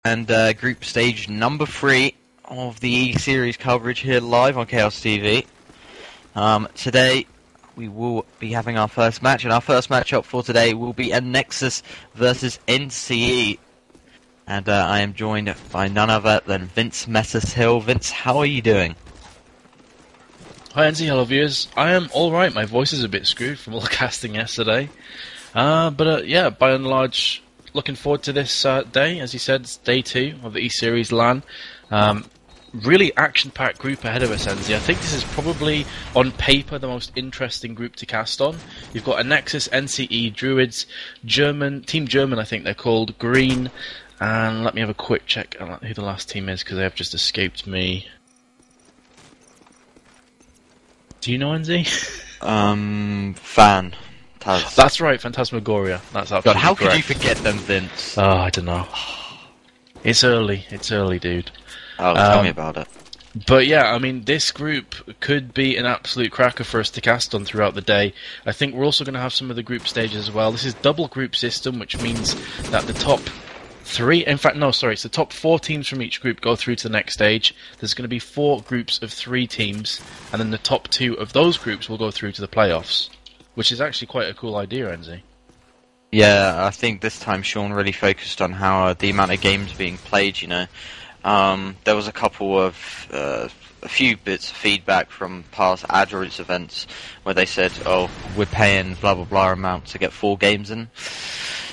And group stage number 3 of the E Series coverage here live on Chaos TV. Today we will be having our first match, and our first matchup for today will be Anexis versus NCE. And I am joined by none other than Vince Messes-Hill. Vince, how are you doing? Hi NC, hello viewers. I am alright, my voice is a bit screwed from all the casting yesterday. But yeah, by and large, looking forward to this day. As you said, it's day 2 of the E-Series LAN. Really action-packed group ahead of us, NC. I think this is probably, on paper, the most interesting group to cast on. You've got Anexis, NCE, Druids, Team German I think they're called, Green, and let me have a quick check on who the last team is, because they have just escaped me. Do you know, NZ? Fan. Taz. That's right, Phantasmagoria. That's absolutely God, how correct. could you forget them, Vince? Oh, I don't know. It's early, dude. Oh, tell me about it. But yeah, I mean, this group could be an absolute cracker for us to cast on throughout the day. I think we're also going to have some of the group stages as well. This is double group system, which means that the top 3, in fact, no, sorry, it's the top 4 teams from each group go through to the next stage. There's going to be 4 groups of 3 teams, and then the top 2 of those groups will go through to the playoffs, which is actually quite a cool idea, NZ. Yeah, I think this time Sean really focused on how the amount of games being played, you know. There was a few bits of feedback from past Adroits events where they said, oh, we're paying blah blah blah amount to get 4 games in.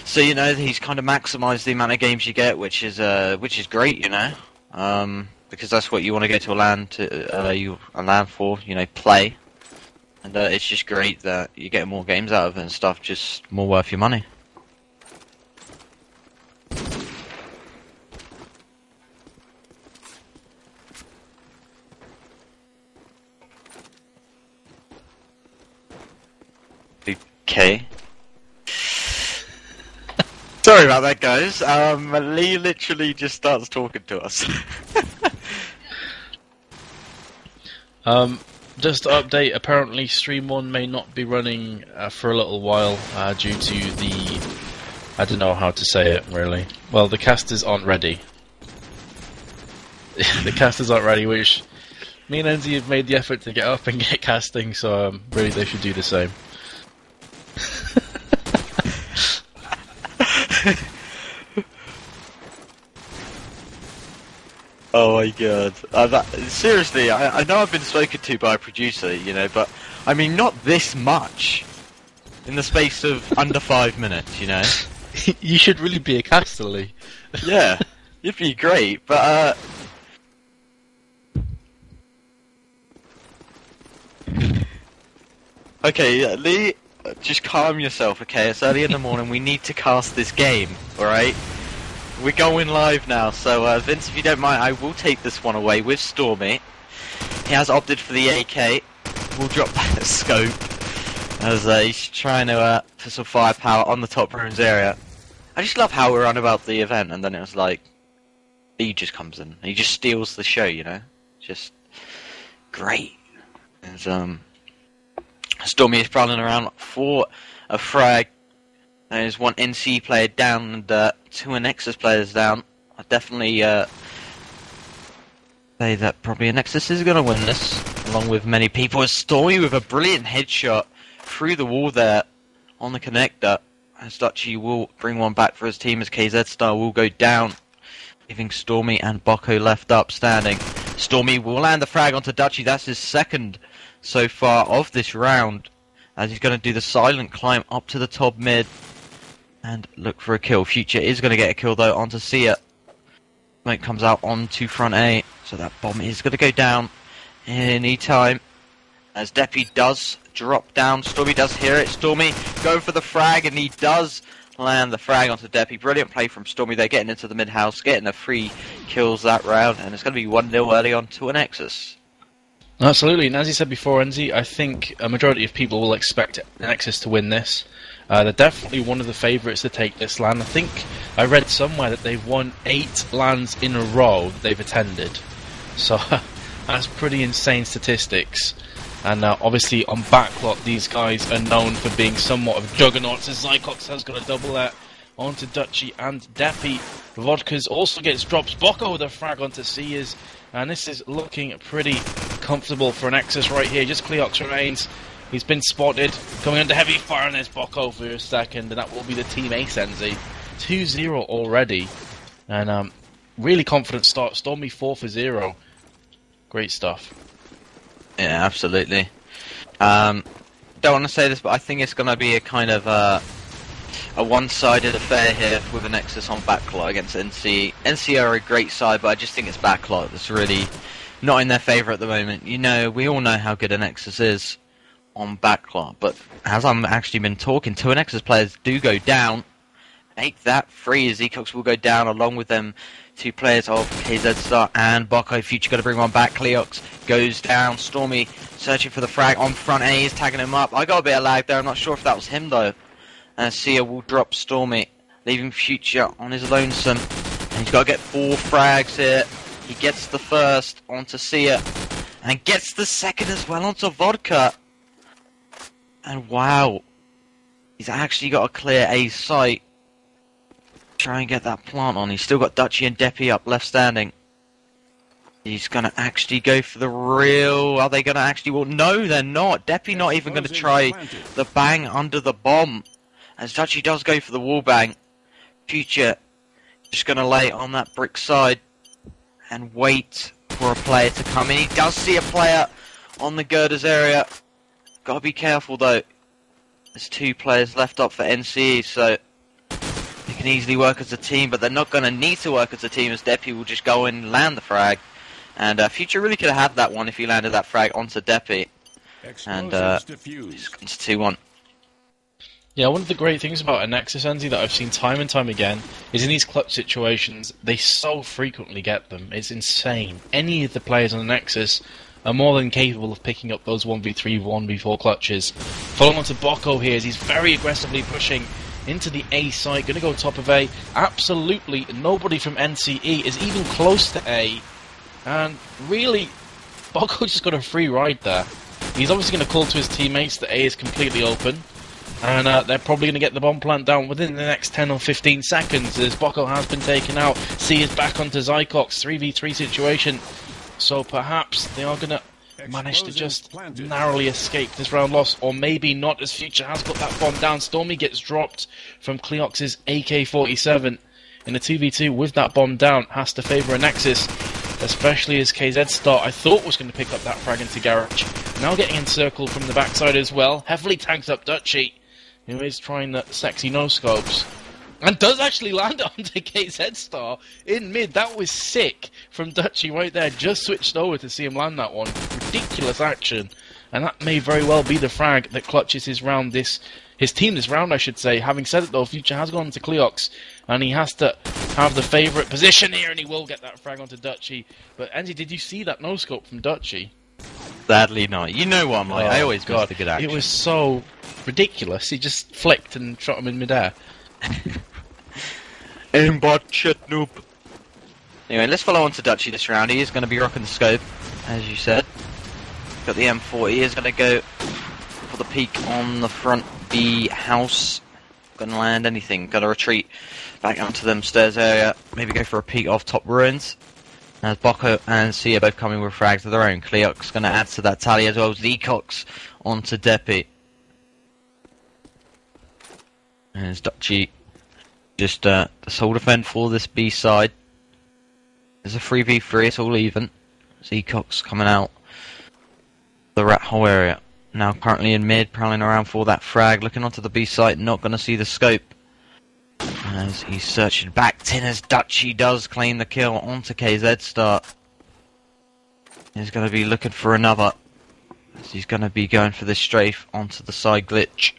So, you know, he's kind of maximised the amount of games you get, which is great, you know, because that's what you want to go to a LAN for, you know, play. And it's just great that you get more games out of it and stuff, just more worth your money. Okay. Sorry about that, guys. Lee literally just starts talking to us. Just to update, apparently Stream 1 may not be running for a little while due to the... I don't know how to say it, really. Well, the casters aren't ready. The casters aren't ready, which me and Enzi have made the effort to get up and get casting, so really they should do the same. Oh my god. Seriously, I know I've been spoken to by a producer, you know, but I mean, not this much in the space of under 5 minutes, you know. You should really be a caster, Lee. Yeah, you'd be great, but okay, Lee, just calm yourself, okay? It's early in the morning, we need to cast this game, alright? We're going live now, so Vince, if you don't mind, I will take this one away with Stormy. He has opted for the AK. We'll drop that scope, as he's trying to put some firepower on the top rooms area. I just love how we're on about the event, and then it was like, he just comes in, he just steals the show, you know? Just great. And, Stormy is prowling around for a frag. There's 1 NCE player down and 2 Anexis players down. I definitely say that probably Anexis is going to win this, along with many people. As Stormy with a brilliant headshot through the wall there on the connector. As Dutchy will bring one back for his team, as KZ Star will go down, leaving Stormy and Bocco left up standing. Stormy will land the frag onto Dutchy. That's his second so far of this round, as he's going to do the silent climb up to the top mid and look for a kill. Future is going to get a kill though onto Sia. Smoke comes out onto front A, so that bomb is going to go down any time. As Deppy does drop down, Stormy does hear it. Stormy going for the frag, and he does land the frag onto Deppy. Brilliant play from Stormy. They're getting into the mid house, getting the 3 kills that round, and it's going to be 1-0 early on to Anexis. Absolutely, and as you said before, Enzi, I think a majority of people will expect Anexis to win this. They're definitely one of the favourites to take this LAN. I think I read somewhere that they've won 8 LANs in a row that they've attended. So that's pretty insane statistics. And obviously on backlot, these guys are known for being somewhat of juggernauts, as Zycox has got a double there onto Dutchy and Deppy. Vodkas also gets dropped. Bocco with a frag onto Sears. And this is looking pretty comfortable for Anexis right here. Just Cleox remains. He's been spotted. Coming under heavy fire, and there's Bocco for a second. And that will be the team ace, NZ. 2-0 already. And really confident start. Stormy 4 for 0. Great stuff. Yeah, absolutely. Don't want to say this, but I think it's going to be a kind of a one-sided affair here with Anexis on backlot against NCE. NCE are a great side, but I just think it's backlot that's really not in their favour at the moment. You know, we all know how good Anexis is on backlot, but as I've actually been talking, 2 Anexis players do go down. Make that free, Zecox will go down along with them 2 players of KZ Star and Bocco. Future got to bring one back. Cleox goes down. Stormy searching for the frag on front A, is tagging him up. I got a bit of lag there, I'm not sure if that was him though. And Sia will drop Stormy, leaving Future on his lonesome. And he's got to get 4 frags here. He gets the first onto Sia, and gets the second as well onto Vodka. And wow, he's actually got a clear A site. Try and get that plant on. He's still got Dutchy and Deppy up left standing. He's going to actually go for the real... Are they going to actually... Well, no, they're not. Deppy not even going to try the bang under the bomb. As Dutchy does go for the wall bang. Future just going to lay on that brick side and wait for a player to come in. He does see a player on the girders area. Got to be careful, though. There's 2 players left up for NCE, so... They can easily work as a team, but they're not going to need to work as a team, as Deppy will just go in and land the frag. And Future really could have had that one if he landed that frag onto Deppy. And it's 2-1. Yeah, one of the great things about Anexis, Enzy, that I've seen time and time again, is in these clutch situations, they so frequently get them. It's insane. Any of the players on Anexis are more than capable of picking up those 1v3, 1v4 clutches. Following on to Bocco here, as he's very aggressively pushing into the A site, going to go top of A. Absolutely nobody from NCE is even close to A. And really, Bocco just got a free ride there. He's obviously going to call to his teammates that A is completely open. And they're probably going to get the bomb plant down within the next 10 or 15 seconds, as Bocco has been taken out. C is back onto Zycox, 3v3 situation. So perhaps they are going to managed to just narrowly escape this round loss, or maybe not, as Future has got that bomb down. Stormy gets dropped from Cleox's AK-47 in a 2v2 with that bomb down. Has to favour Anexis, especially as KZ Star, I thought, was going to pick up that frag into Garage. Now getting encircled from the backside as well. Heavily tanks up Dutchy, who is trying the sexy no-scopes. And does actually land onto KZ Star in mid. That was sick from Dutchy right there. Just switched over to see him land that one. Ridiculous action. And that may very well be the frag that clutches his team this round, I should say. Having said it though, Future has gone to Cleox, and he has to have the favourite position here, and he will get that frag onto Dutchy. But Andy, did you see that no-scope from Dutchy? Sadly not. You know what I'm like. I always got the good action. It was so ridiculous. He just flicked and shot him in midair. Aimbot shit noob. Anyway, let's follow on to Dutchy this round. He is going to be rocking the scope, as you said. Got the M4. He is going to go for the peek on the front B house. Going to land anything. Got to retreat back onto them stairs area. Maybe go for a peek off top ruins. As Bocco and C are both coming with frags of their own. Cleox going to add to that tally as well as Zecox onto Deppy. And as Dutchy just the sole defend for this B side. There's a 3v3, it's all even. Zecox coming out the rat hole area. Now currently in mid, prowling around for that frag, looking onto the B site, not going to see the scope. As he's searching back, as Dutchy does claim the kill onto KZ Star. He's going to be looking for another. As he's going to be going for this strafe onto the side glitch.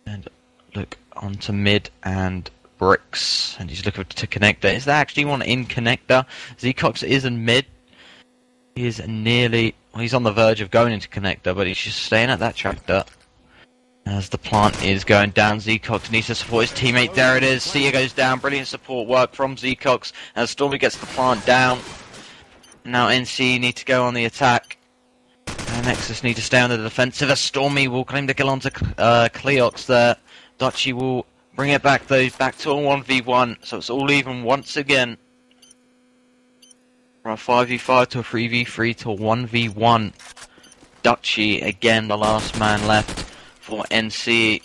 And look onto mid and bricks. And he's looking to connector. Is there actually one in connector? Zecox is in mid. He is nearly... Well, he's on the verge of going into connector, but he's just staying at that tractor. As the plant is going down, Zecox needs to support his teammate. There it is. Sia goes down. Brilliant support work from Zecox. As Stormy gets the plant down. Now NCE need to go on the attack. And Anexis need to stay on the defensive. As Stormy will claim the kill onto Cleox there. Dutchy will Bring it back though, back to a 1v1, so it's all even once again. From a 5v5 to a 3v3 to a 1v1. Dutchy, again the last man left for NCE.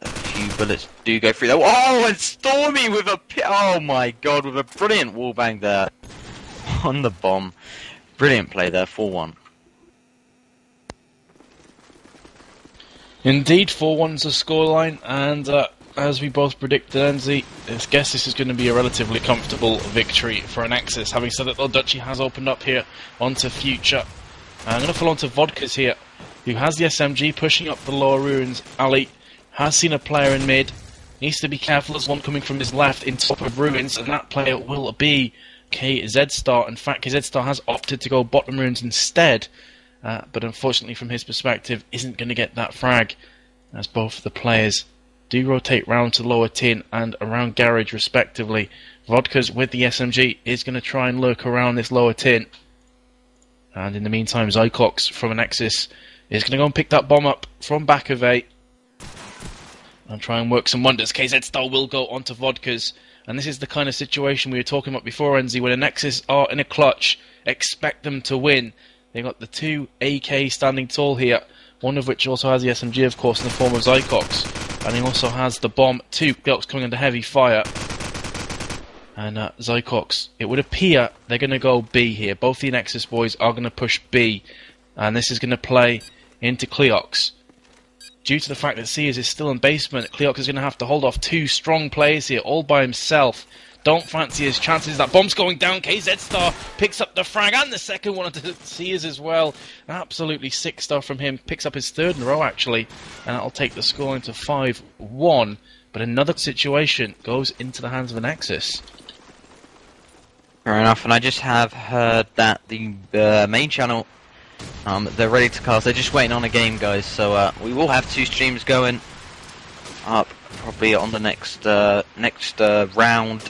A few bullets do go through there. Oh, and Stormy with a... Oh my god, with a brilliant wallbang there. On the bomb. Brilliant play there, 4-1. Indeed, 4-1's the scoreline, and as we both predicted, Enzi, I guess this is going to be a relatively comfortable victory for Anexis. Having said that, though, Dutchy has opened up here onto Future. I'm going to fall onto Vodkas here, who has the SMG pushing up the lower ruins alley, has seen a player in mid, needs to be careful. There's one coming from his left in top of ruins, and that player will be KZ Star. In fact, KZ Star has opted to go bottom ruins instead, but unfortunately from his perspective isn't going to get that frag, as both of the players do rotate round to lower tin and around garage respectively. Vodkas with the SMG is going to try and lurk around this lower tin, and in the meantime Zycox from Anexis is going to go and pick that bomb up from back of A and try and work some wonders. KZ Star will go onto Vodkas, and this is the kind of situation we were talking about before, Enzi, when Anexis are in a clutch, expect them to win. They've got the two AK standing tall here, one of which also has the SMG, of course, in the form of Zycox, and he also has the bomb. Two Glock's coming under heavy fire, and Zycox, it would appear they're going to go B here. Both the Anexis boys are going to push B, and this is going to play into Cleox. Due to the fact that Sears is still in basement, Cleox is going to have to hold off two strong players here, all by himself. Don't fancy his chances. That bomb's going down. KZ Star picks up the frag and the second one onto Sears as well. Absolutely sick stuff from him. Picks up his third in a row, actually, and that'll take the score into 5-1. But another situation goes into the hands of Anexis. Fair enough, and I just have heard that the main channel, they're ready to cast. They're just waiting on a game, guys. So we will have 2 streams going up probably on the next round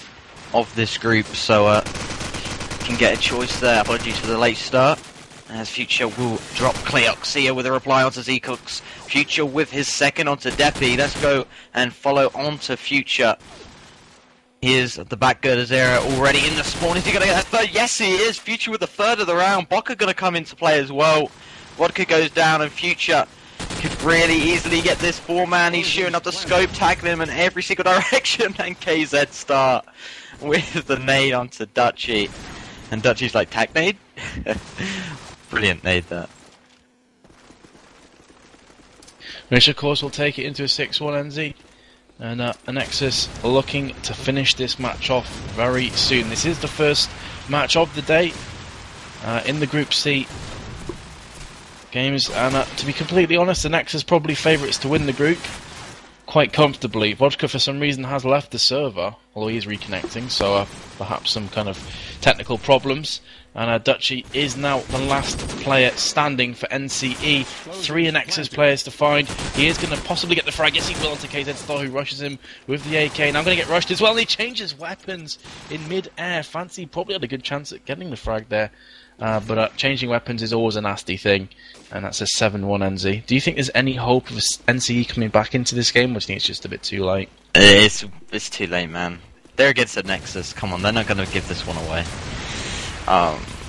of this group. So you can get a choice there. Apologies for the late start. As Future will drop Cleox here with a reply onto Zycox. Future with his second onto Deppy. Let's go and follow onto Future. Here's the back girders area already in the spawn. Is he going to get that third? Yes, he is. Future with the third of the round. Bokka going to come into play as well. Vodka goes down, and Future could really easily get this 4-man. He's shooting up the scope, tackling him in every single direction. And KZ Star with the nade onto Dutchy. And Dutchy's like, tack nade? Brilliant nade there. Which, of course, will take it into a 6-1 NZ. And Anexis looking to finish this match off very soon. This is the first match of the day in the Group C games. And to be completely honest, Anexis probably favourites to win the group quite comfortably. Vodka, for some reason, has left the server, although he is reconnecting, so perhaps some kind of technical problems. And Dutchy is now the last player standing for NCE. 3 Anexis players to find. He is going to possibly get the frag. Yes, he will, onto KZ Star, who rushes him with the AK. Now going to get rushed as well, and he changes weapons in mid-air. Fancy probably had a good chance at getting the frag there. But changing weapons is always a nasty thing. And that's a 7-1 NZ. Do you think there's any hope of NCE coming back into this game, or do you think it's just a bit too late? It's too late, man. They're against Anexis. Come on, they're not going to give this one away.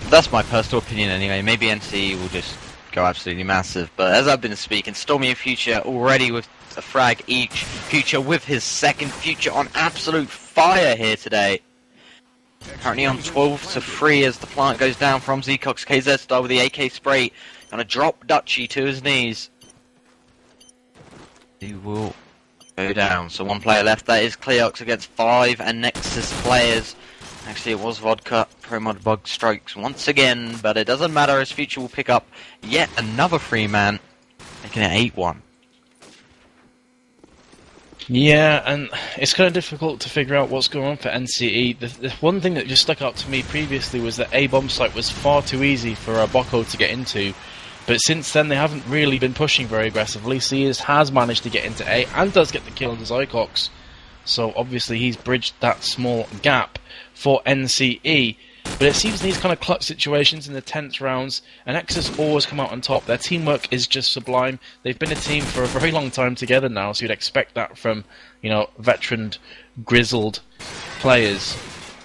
That's my personal opinion anyway. Maybe NCE will just go absolutely massive. But as I've been speaking, Stormy and Future already with a frag each. Future with his second. Future on absolute fire here today. Currently on 12-3 as the plant goes down from Zycox. KZ Star with the AK spray. Gonna drop Dutchy to his knees. He will go down. So 1 player left. That is Cleox against 5 Anexis players. Actually, it was Vodka. Pro-mod bug strikes once again, but it doesn't matter as Future will pick up yet another 3-man, making it 8-1. Yeah, and it's kind of difficult to figure out what's going on for NCE. The one thing that just stuck out to me previously was that A bomb site was far too easy for Boko to get into, but since then they haven't really been pushing very aggressively. Sears has managed to get into A and does get the kill on the Zycox, so obviously he's bridged that small gap for NCE. But it seems in these kind of clutch situations in the tense rounds, Anexis always come out on top. Their teamwork is just sublime. They've been a team for a very long time together now, so you'd expect that from, you know, veteran, grizzled players.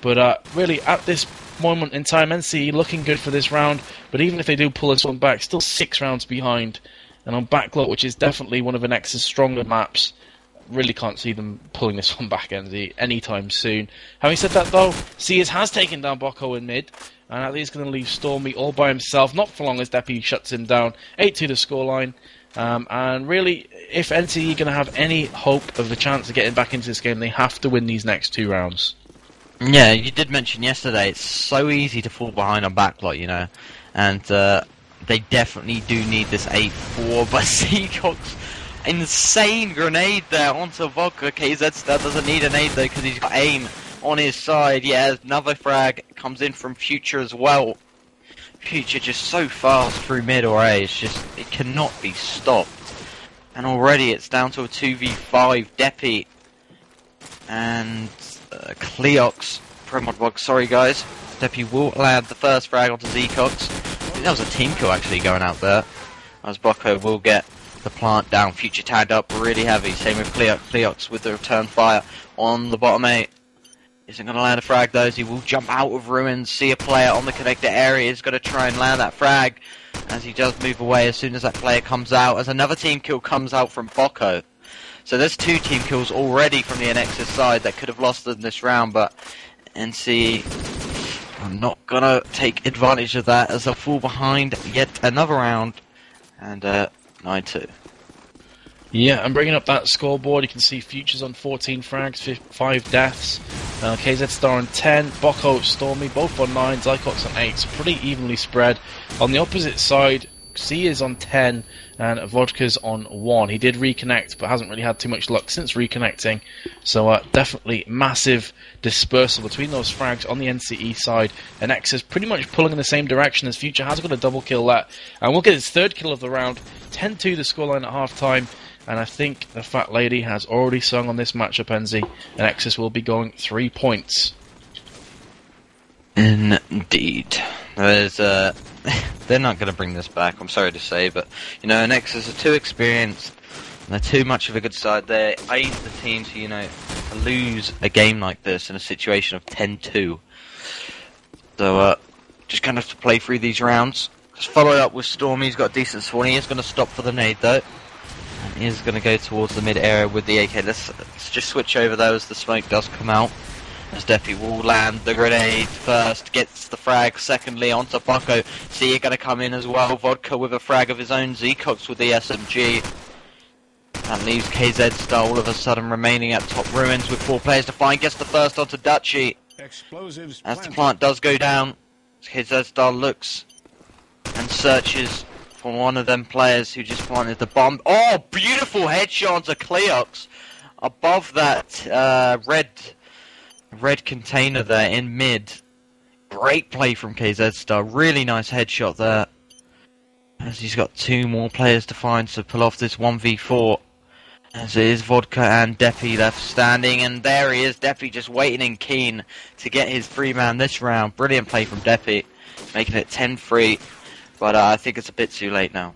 But really, at this moment in time, NCE looking good for this round, but even if they do pull this one back, still 6 rounds behind. And on Backlot, which is definitely one of Anexis' stronger maps, really can't see them pulling this one back anytime soon. Having said that, though, Sears has taken down Bocco in mid, and I think he's going to leave Stormy all by himself, not for long as Deppy shuts him down. 8-2 the scoreline. And really, if NCE are going to have any hope of a chance of getting back into this game, they have to win these next 2 rounds. Yeah, you did mention yesterday, it's so easy to fall behind on Backlot, you know, and they definitely do need this 8-4, but Seacock's insane grenade there onto Vodka. KZ Star doesn't need an aid though because he's got aim on his side. Yeah, another frag comes in from Future as well. Future just so fast through mid or A, it's just, it cannot be stopped. And already it's down to a 2v5, Deppy and Cleox, Promodbog, sorry guys. Deppy will land the first frag onto Zecox. I think that was a team kill actually going out there. As Bocco will get the plant down. Future tagged up really heavy. Same with Cleox. Cleox with the return fire on the bottom 8. Isn't going to land a frag though, as he will jump out of ruins, see a player on the connector area. He's going to try and land that frag as he does move away as soon as that player comes out, as another team kill comes out from Bocco. So there's 2 team kills already from the Anexis side that could have lost in this round, but NCE are not going to take advantage of that as they fall behind yet another round. And 9-2. Yeah, and bringing up that scoreboard, you can see Futures on 14 frags, 5 deaths. KZ Star on 10, Bocco, Stormy, both on 9, Zycox on 8, so pretty evenly spread. On the opposite side, C is on 10, and Vodka's on 1. He did reconnect, but hasn't really had too much luck since reconnecting. So definitely massive dispersal between those frags on the NCE side. And X is pretty much pulling in the same direction as Future has got a double kill that. And we'll get his 3rd kill of the round. 10-2 the scoreline at half time. And I think the Fat Lady has already sung on this matchup, NZ. And Nexus will be going 3 points. Indeed. There's they're not going to bring this back, I'm sorry to say, but you know, Nexus are too experienced and they're too much of a good side. They aid the team to, you know, lose a game like this in a situation of 10-2. So just kind of have to play through these rounds. Just follow it up with Stormy. He's got a decent spawn. He is going to stop for the nade though. And he is going to go towards the mid area with the AK. Let's just switch over though as the smoke does come out. As Deppy will land the grenade first, gets the frag secondly onto Bocco. Sia going to come in as well. Vodka with a frag of his own. Zecox with the SMG. That leaves KZ Star all of a sudden remaining at top ruins with 4 players to find. Gets the first onto Dutchy. Explosives As the plant does go down, KZ Star looks and searches for one of them players who just planted the bomb. Oh, beautiful headshot onto Cleox above that red container there in mid. Great play from KZ Star. Really nice headshot there. As he's got 2 more players to find to pull off this 1v4. As it is Vodka and Deppy left standing. And there he is. Deppy just waiting and keen to get his 3-man this round. Brilliant play from Deppy. Making it 10-3. But I think it's a bit too late now.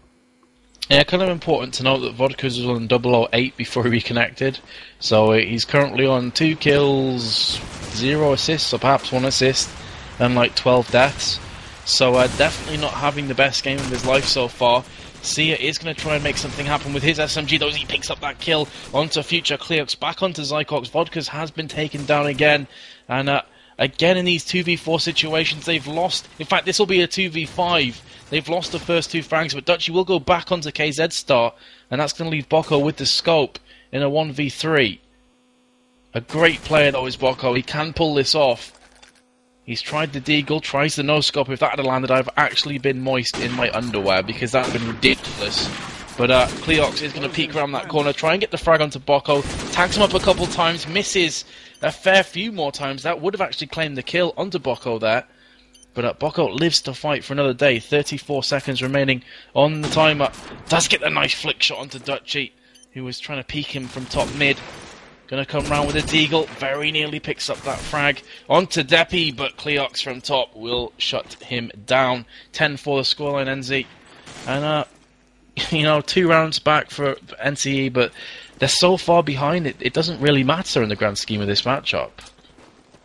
Yeah, kind of important to note that Vodka's was on 008 before he reconnected. So he's currently on 2 kills, 0 assists, or perhaps 1 assist, and like 12 deaths. So definitely not having the best game of his life so far. Sia is going to try and make something happen with his SMG, though, as he picks up that kill onto Future. Cleox back onto Zycox. Vodka's has been taken down again. And again, in these 2v4 situations, they've lost. In fact, this will be a 2v5. They've lost the first 2 frags, but Dutchy will go back onto KZ Star, and that's going to leave Bocco with the scope in a 1v3. A great player, though, is Bocco. He can pull this off. He's tried the deagle, tries the no-scope. If that had landed, I've actually been moist in my underwear, because that would have been ridiculous. But Cleox is going to peek around that corner, try and get the frag onto Bocco, tags him up a couple times, misses a fair few more times. That would have actually claimed the kill onto Bocco there. But Bocco lives to fight for another day. 34 seconds remaining on the timer. Does get a nice flick shot onto Dutchy, who was trying to peek him from top mid. Gonna come round with a deagle. Very nearly picks up that frag. Onto Deppy, but Cleox from top will shut him down. 10 for the scoreline, NZ. And, 2 rounds back for NCE, but they're so far behind, it doesn't really matter in the grand scheme of this matchup.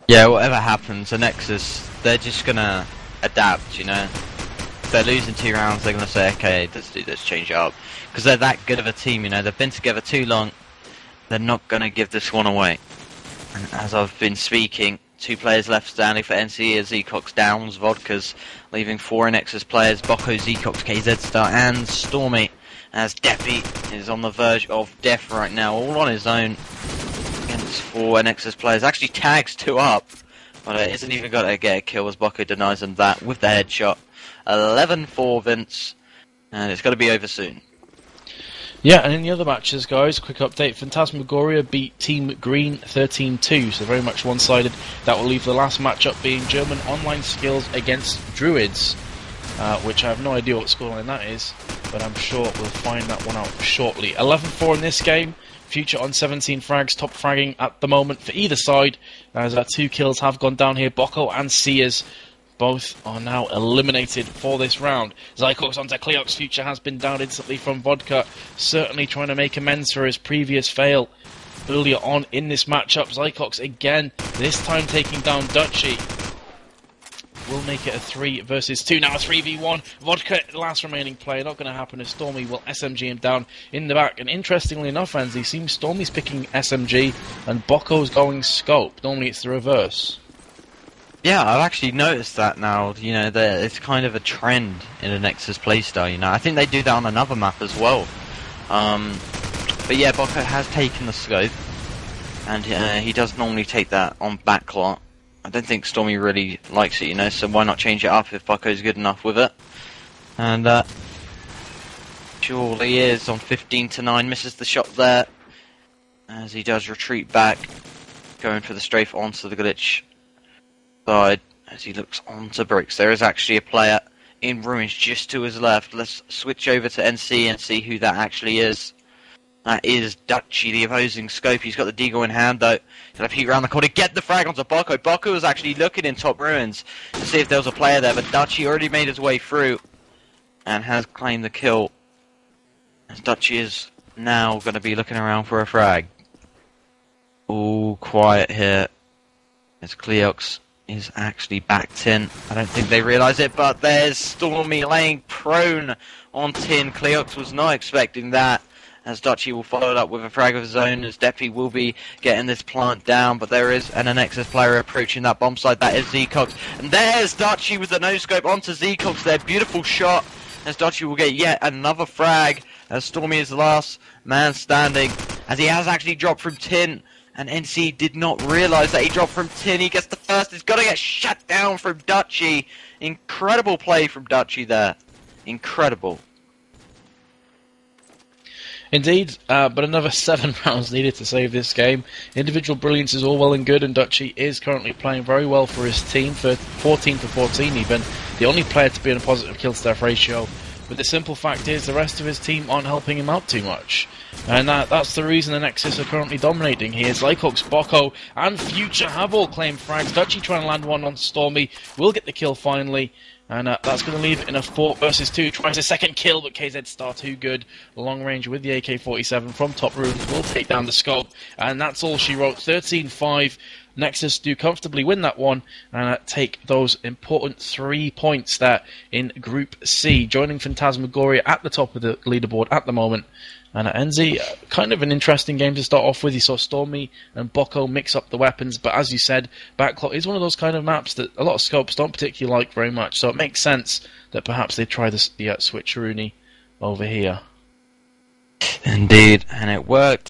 Yeah, whatever happens, Anexis, they're just gonna adapt, If they're losing 2 rounds, they're gonna say, okay, let's do this, change it up. Because they're that good of a team, they've been together too long. They're not going to give this one away. And as I've been speaking, 2 players left standing for NCE as Zecox downs Vodkas, leaving 4 Anexis players, Bocco, Zecox, KZ Star, and Stormy, as Deppy is on the verge of death right now, all on his own against 4 Anexis players. Actually tags 2 up, but it isn't even going to get a kill as Bocco denies him that with the headshot. 11 for Vince, and it's going to be over soon. Yeah, and in the other matches, guys, quick update. Phantasmagoria beat Team Green 13-2, so very much one-sided. That will leave the last matchup being German Online Skills against Druids, which I have no idea what scoreline that is, but I'm sure we'll find that one out shortly. 11-4 in this game. Future on 17 frags, top fragging at the moment for either side, as 2 kills have gone down here. Bocco and Sears both are now eliminated for this round. Zycox onto Cleox. Future has been down instantly from Vodka, certainly trying to make amends for his previous fail earlier on in this matchup. Zycox again, this time taking down Dutchy. Will make it a 3 versus 2. Now a 3v1. Vodka, the last remaining player. Not going to happen as Stormy will SMG him down in the back. And interestingly enough, Anzi, seems Stormy's picking SMG and Bocco's going scope. Normally it's the reverse. Yeah, I've actually noticed that now, that it's kind of a trend in the Nexus playstyle, I think they do that on another map as well. But yeah, Bocco has taken the scope, and he does normally take that on backlot. I don't think Stormy really likes it, so why not change it up if Bocco's good enough with it? And, surely he is on 15-9, misses the shot there, as he does retreat back, going for the strafe onto the glitch side as he looks onto bricks. There is actually a player in ruins just to his left. Let's switch over to NC and see who that actually is. That is Dutchy, the opposing scope. He's got the deagle in hand though. Gonna peek around the corner, get the frag onto Bocco. Bocco was actually looking in top ruins to see if there was a player there, but Dutchy already made his way through and has claimed the kill. As Dutchy is now going to be looking around for a frag. All quiet here as Cleox is actually back in. I don't think they realise it, but there's Stormy laying prone on tin. Cleox was not expecting that, as Dutchy will follow it up with a frag of his own, as Deppy will be getting this plant down, but there is an Anexis player approaching that bomb site. That is Zecox, and there's Dutchy with the no-scope onto Zecox there. Beautiful shot, as Dutchy will get yet another frag, as Stormy is the last man standing, as he has actually dropped from tin. And NC did not realise that he dropped from tin. He gets the first. He's got to get shut down from Dutchy. Incredible play from Dutchy there. Incredible. Indeed, but another 7 rounds needed to save this game. Individual brilliance is all well and good, and Dutchy is currently playing very well for his team, for 14 for 14 even. The only player to be in a positive kill-to-death ratio. But the simple fact is the rest of his team aren't helping him out too much. And that's the reason the Nexus are currently dominating here. Zycox, Bocco, and Future have all claimed frags. Dutchy trying to land one on Stormy. Will get the kill finally. And that's going to leave it in a 4 versus 2. Tries a second kill, but KZ Star too good. Long range with the AK-47 from top rooms will take down the scope. And that's all she wrote. 13-5. Nexus do comfortably win that one and take those important 3 points there in Group C, joining Phantasmagoria at the top of the leaderboard at the moment. And NZ, kind of an interesting game to start off with. You saw Stormy and Bocco mix up the weapons, but as you said, Backlot is one of those kind of maps that a lot of scopes don't particularly like very much, so it makes sense that perhaps they try the switcheroony over here. Indeed, and it worked.